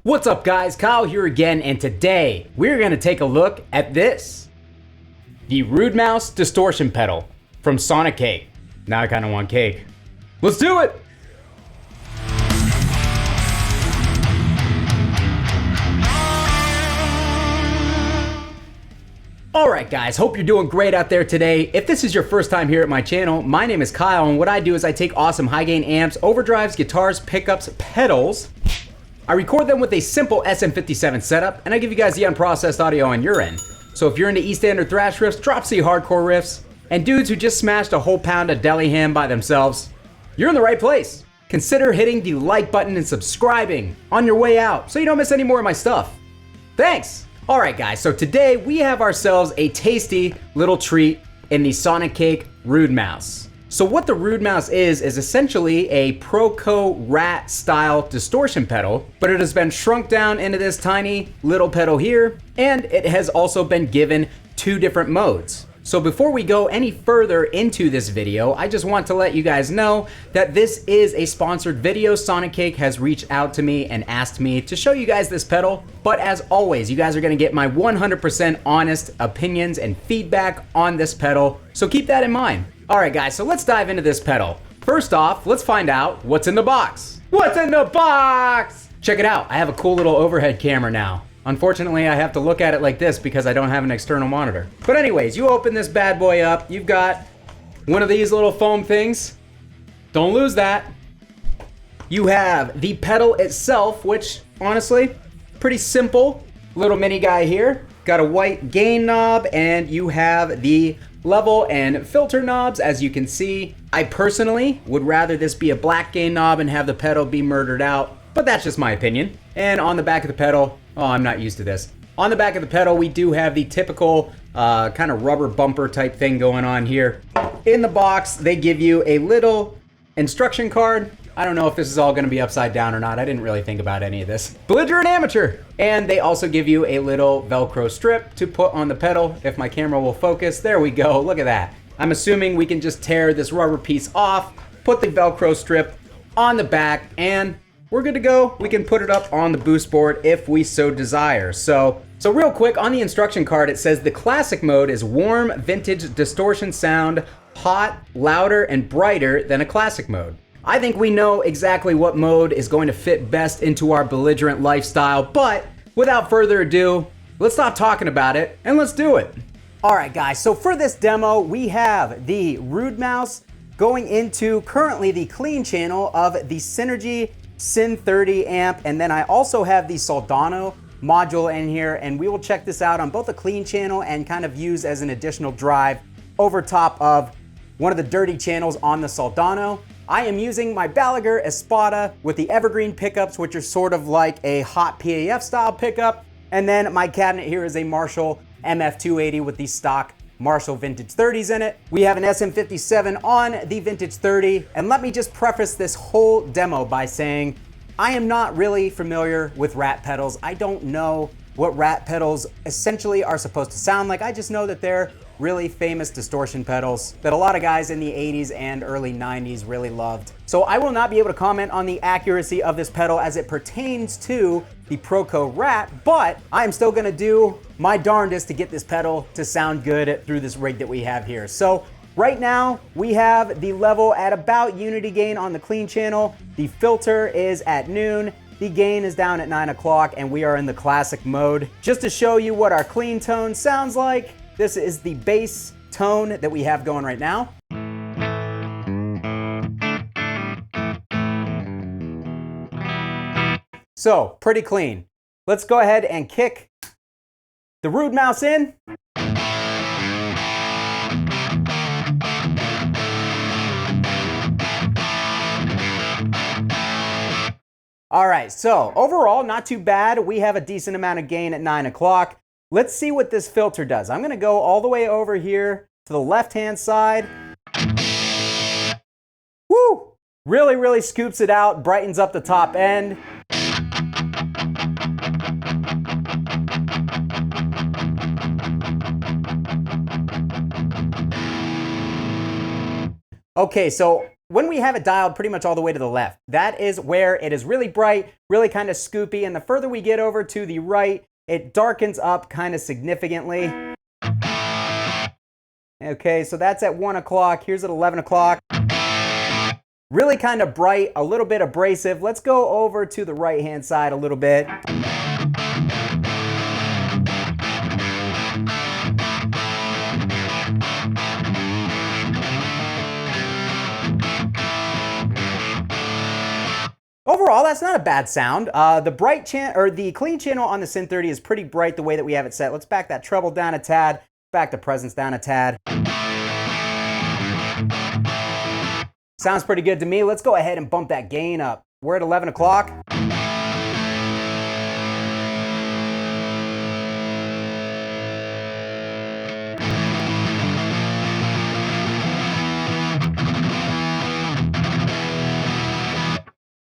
What's up guys, Kyle here again, and today we're going to take a look at this. The Rude Mouse Distortion Pedal from Sonicake. Now I kind of want cake. Let's do it! Alright guys, hope you're doing great out there today. If this is your first time here at my channel, my name is Kyle, and what I do is I take awesome high gain amps, overdrives, guitars, pickups, pedals. I record them with a simple SM57 setup, and I give you guys the unprocessed audio on your end. So if you're into East End or thrash riffs, drop C hardcore riffs, and dudes who just smashed a whole pound of deli ham by themselves, you're in the right place. Consider hitting the like button and subscribing on your way out so you don't miss any more of my stuff. Thanks! Alright guys, so today we have ourselves a tasty little treat in the Sonicake Rude Mouse. So what the Rude Mouse is essentially a Proco Rat style distortion pedal, but it has been shrunk down into this tiny little pedal here, and it has also been given two different modes. So before we go any further into this video, I just want to let you guys know that this is a sponsored video. Sonicake has reached out to me and asked me to show you guys this pedal, but as always, you guys are gonna get my 100% honest opinions and feedback on this pedal, so keep that in mind. Alright guys, so let's dive into this pedal. First off, let's find out what's in the box. What's in the box? Check it out, I have a cool little overhead camera now. Unfortunately, I have to look at it like this because I don't have an external monitor. But anyways, you open this bad boy up, you've got one of these little foam things. Don't lose that. You have the pedal itself, which honestly, pretty simple. Little mini guy here. Got a white gain knob, and you have the level and filter knobs. As you can see, I personally would rather this be a black gain knob and have the pedal be murdered out, but that's just my opinion. And on the back of the pedal, oh, I'm not used to this. On the back of the pedal, we do have the typical kind of rubber bumper type thing going on here. In the box, they give you a little instruction card. I don't know if this is all gonna be upside down or not. I didn't really think about any of this. Belligerent amateur! And they also give you a little Velcro strip to put on the pedal. If my camera will focus, there we go, look at that. I'm assuming we can just tear this rubber piece off, put the Velcro strip on the back, and we're good to go. We can put it up on the boost board if we so desire. So real quick, on the instruction card, it says the classic mode is warm, vintage distortion sound, hot, louder, and brighter than a classic mode. I think we know exactly what mode is going to fit best into our belligerent lifestyle, but without further ado, let's stop talking about it and let's do it. All right, guys, so for this demo, we have the Rude Mouse going into currently the clean channel of the Synergy Syn 30 amp, and then I also have the Soldano module in here, and we will check this out on both the clean channel and kind of use as an additional drive over top of one of the dirty channels on the Soldano. I am using my Balaguer Espada with the Evergreen pickups, which are sort of like a hot PAF style pickup, and then my cabinet here is a Marshall MF280 with the stock Marshall Vintage 30s in it. We have an SM57 on the Vintage 30, and let me just preface this whole demo by saying I am not really familiar with Rat pedals. I don't know what Rat pedals essentially are supposed to sound like. I just know that they're really famous distortion pedals that a lot of guys in the 80s and early 90s really loved. So I will not be able to comment on the accuracy of this pedal as it pertains to the Proco Rat, but I'm still gonna do my darndest to get this pedal to sound good through this rig that we have here. So right now we have the level at about unity gain on the clean channel. The filter is at noon. The gain is down at 9 o'clock, and we are in the classic mode. Just to show you what our clean tone sounds like, this is the bass tone that we have going right now. So, pretty clean. Let's go ahead and kick the Rude Mouse in. All right, so overall, not too bad. We have a decent amount of gain at 9 o'clock. Let's see what this filter does. I'm gonna go all the way over here to the left-hand side. Woo! Really, really scoops it out, brightens up the top end. Okay, so when we have it dialed pretty much all the way to the left, that is where it is really bright, really kind of scoopy, and the further we get over to the right, it darkens up kind of significantly. Okay, so that's at 1 o'clock. Here's at 11 o'clock. Really kind of bright, a little bit abrasive. Let's go over to the right-hand side a little bit. Overall, that's not a bad sound. The clean channel on the Syn 30 is pretty bright the way that we have it set. Let's back that treble down a tad, back the presence down a tad. Sounds pretty good to me. Let's go ahead and bump that gain up. We're at 11 o'clock.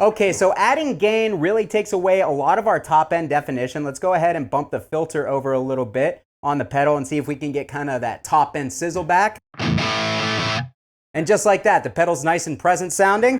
Okay, so adding gain really takes away a lot of our top end definition. Let's go ahead and bump the filter over a little bit on the pedal and see if we can get kind of that top end sizzle back. And just like that, the pedal's nice and present sounding.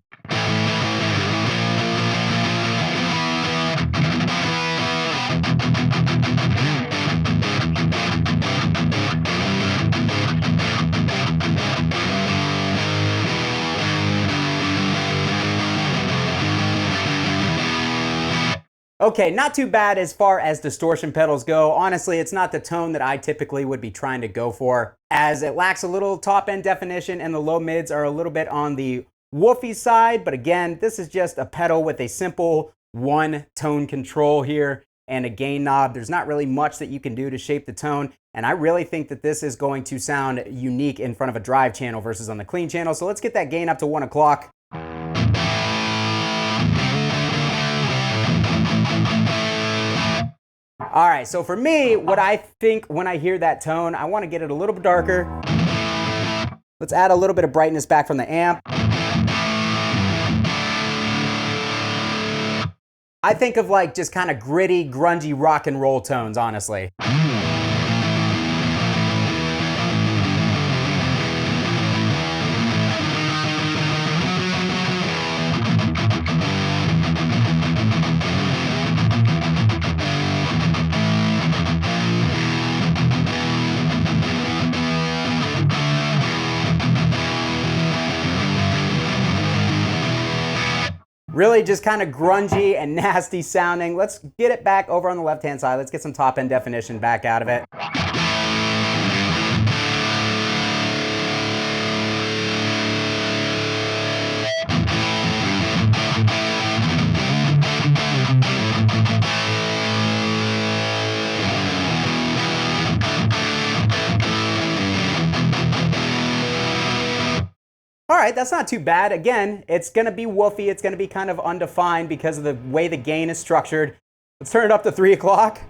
Okay, not too bad as far as distortion pedals go. Honestly, it's not the tone that I typically would be trying to go for, as it lacks a little top end definition and the low mids are a little bit on the woofy side. But again, this is just a pedal with a simple one tone control here and a gain knob. There's not really much that you can do to shape the tone. And I really think that this is going to sound unique in front of a drive channel versus on the clean channel. So let's get that gain up to 1 o'clock. All right, so for me, what I think when I hear that tone, I want to get it a little bit darker. Let's add a little bit of brightness back from the amp. I think of like just kind of gritty, grungy rock and roll tones, honestly. Really just kind of grungy and nasty sounding. Let's get it back over on the left-hand side. Let's get some top end definition back out of it. All right, that's not too bad. Again, it's gonna be woofy. It's gonna be kind of undefined because of the way the gain is structured. Let's turn it up to 3 o'clock.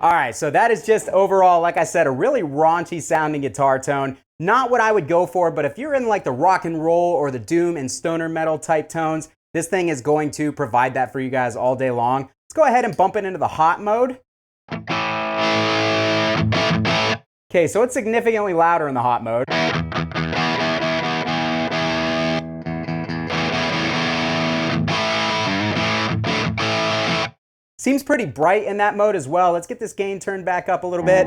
All right, so that is just overall, like I said, a really raunchy sounding guitar tone. Not what I would go for, but if you're in like the rock and roll or the doom and stoner metal type tones, this thing is going to provide that for you guys all day long. Let's go ahead and bump it into the hot mode. Okay, so it's significantly louder in the hot mode. Seems pretty bright in that mode as well. Let's get this gain turned back up a little bit.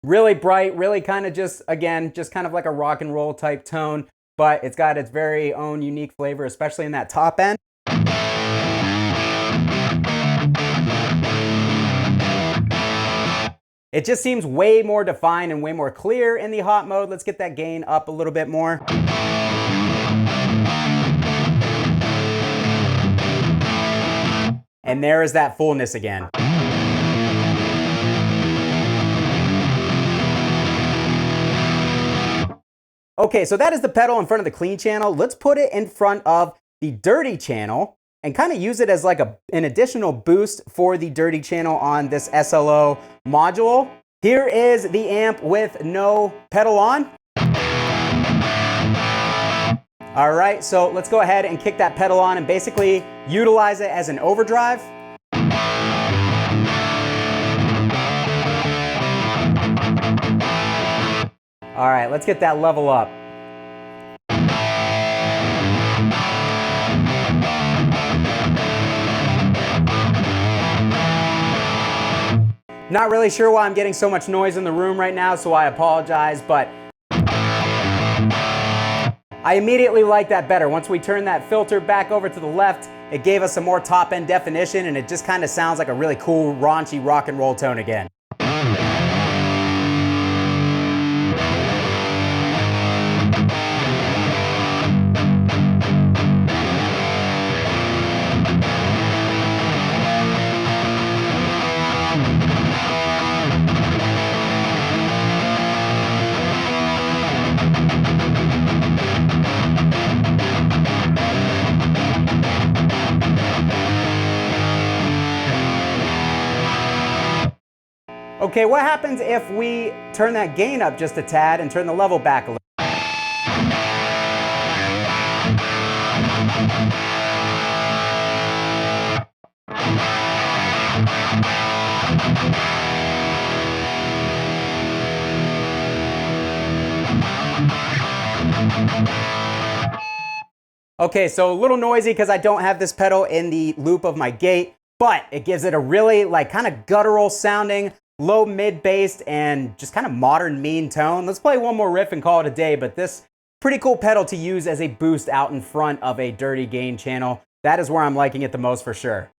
Really bright, really kind of just, again, just kind of like a rock and roll type tone, but it's got its very own unique flavor, especially in that top end. It just seems way more defined and way more clear in the hot mode. Let's get that gain up a little bit more. And there is that fullness again. Okay, so that is the pedal in front of the clean channel. Let's put it in front of the dirty channel. and kind of use it as like an additional boost for the dirty channel on this SLO module. Here is the amp with no pedal on. All right, so let's go ahead and kick that pedal on and basically utilize it as an overdrive. All right, let's get that level up. Not really sure why I'm getting so much noise in the room right now, so I apologize, but I immediately like that better. Once we turn that filter back over to the left, it gave us some more top-end definition, and it just kind of sounds like a really cool, raunchy rock and roll tone again. Okay, what happens if we turn that gain up just a tad and turn the level back a little? Okay, so a little noisy because I don't have this pedal in the loop of my gate, but it gives it a really like kind of guttural sounding, low mid bass, and just kind of modern mean tone. Let's play one more riff and call it a day, but this pretty cool pedal to use as a boost out in front of a dirty gain channel. That is where I'm liking it the most for sure.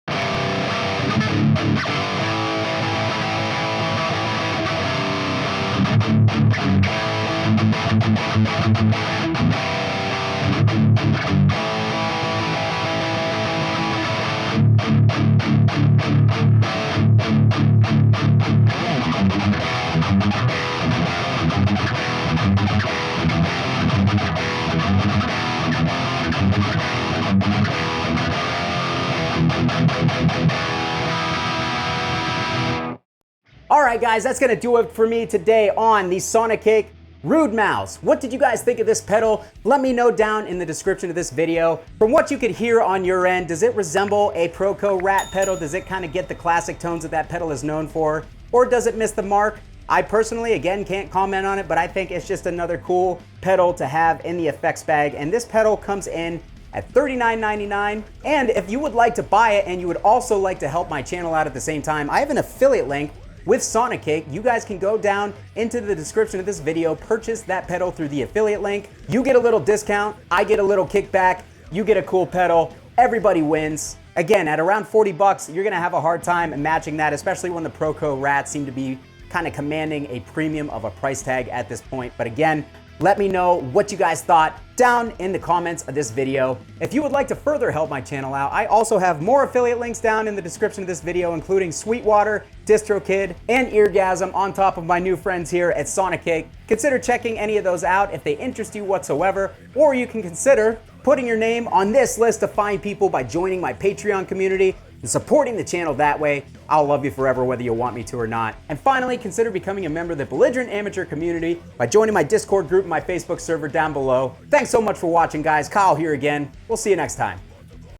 Alright guys, that's going to do it for me today on the Sonicake Rude Mouse. What did you guys think of this pedal? Let me know down in the description of this video. From what you could hear on your end, does it resemble a Proco Rat pedal? Does it kind of get the classic tones that that pedal is known for? Or does it miss the mark? I personally, again, can't comment on it, but I think it's just another cool pedal to have in the effects bag. And this pedal comes in at $39.99. And if you would like to buy it and you would also like to help my channel out at the same time, I have an affiliate link with Sonicake. You guys can go down into the description of this video, purchase that pedal through the affiliate link. You get a little discount, I get a little kickback, you get a cool pedal, everybody wins. Again, at around 40 bucks, you're gonna have a hard time matching that, especially when the Proco Rats seem to be kind of commanding a premium of a price tag at this point. But again, let me know what you guys thought down in the comments of this video. If you would like to further help my channel out, I also have more affiliate links down in the description of this video, including Sweetwater, DistroKid, and Eargasm, on top of my new friends here at Sonicake. Consider checking any of those out if they interest you whatsoever, or you can consider putting your name on this list of fine people by joining my Patreon community and supporting the channel that way. I'll love you forever whether you want me to or not. And finally, consider becoming a member of the Belligerent Amateur community by joining my Discord group and my Facebook server down below. Thanks so much for watching, guys. Kyle here again. We'll see you next time.